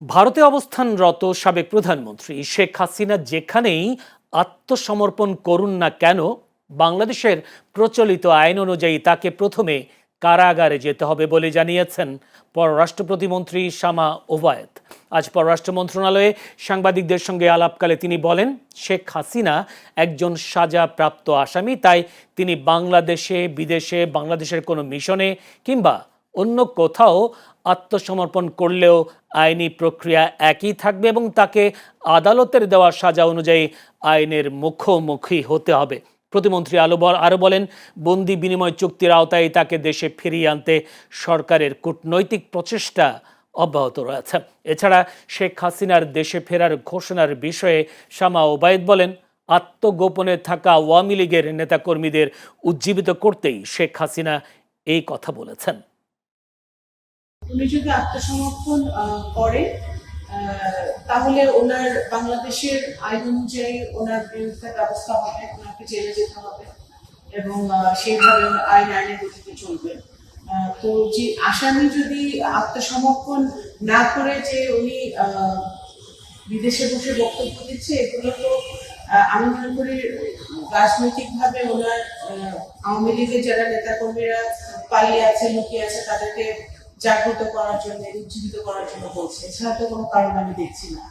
ভারতে অবস্থানরত সাবেক প্রধানমন্ত্রী শেখ হাসিনা যেখানেই আত্মসমর্পণ করুন না কেন, বাংলাদেশের প্রচলিত আইন অনুযায়ী তাকে প্রথমে কারাগারে যেতে হবে বলে জানিয়েছেন পররাষ্ট্র প্রতিমন্ত্রী শামা ওবায়েদ। আজ পররাষ্ট্র মন্ত্রণালয়ে সাংবাদিকদের সঙ্গে আলাপকালে তিনি বলেন, শেখ হাসিনা একজন সাজাপ্রাপ্ত আসামি, তাই তিনি বিদেশে বাংলাদেশের কোনো মিশনে কিংবা অন্য কোথাও আত্মসমর্পণ করলেও আইনি প্রক্রিয়া একই থাকবে এবং তাকে আদালতের দেওয়া সাজা অনুযায়ী আইনের মুখোমুখি হতে হবে। প্রতিমন্ত্রী আরও বলেন, বন্দি বিনিময় চুক্তির আওতায় তাকে দেশে ফিরিয়ে আনতে সরকারের কূটনৈতিক প্রচেষ্টা অব্যাহত রয়েছে। এছাড়া শেখ হাসিনার দেশে ফেরার ঘোষণার বিষয়ে শামা ওবায়েদ বলেন, আত্মগোপনে থাকা আওয়ামী লীগের নেতাকর্মীদের উজ্জীবিত করতেই শেখ হাসিনা এই কথা বলেছেন। উনি যদি আত্মসমর্পণ করে তাহলে ওনার বাংলাদেশের আইন অনুযায়ী ওনার বিরুদ্ধে ব্যবস্থা হবে, ওনাকে জেলে যেতে হবে এবং সেইভাবে আইনের গতিতে চলবে। তো যে আসামি যদি আত্মসমর্পণ না করে যে উনি বিদেশে বসে বক্তব্য দিচ্ছে, এগুলো তো আমি মনে করি রাজনৈতিকভাবে ওনার আওয়ামী লীগের যারা নেতাকর্মীরা পালিয়ে আছে, লুকিয়ে আছে, তাদেরকে জাগ্রত করার জন্য, উজ্জীবিত করার জন্য বলছে। এছাড়া তো কোনো কারণ আমি দেখছি না।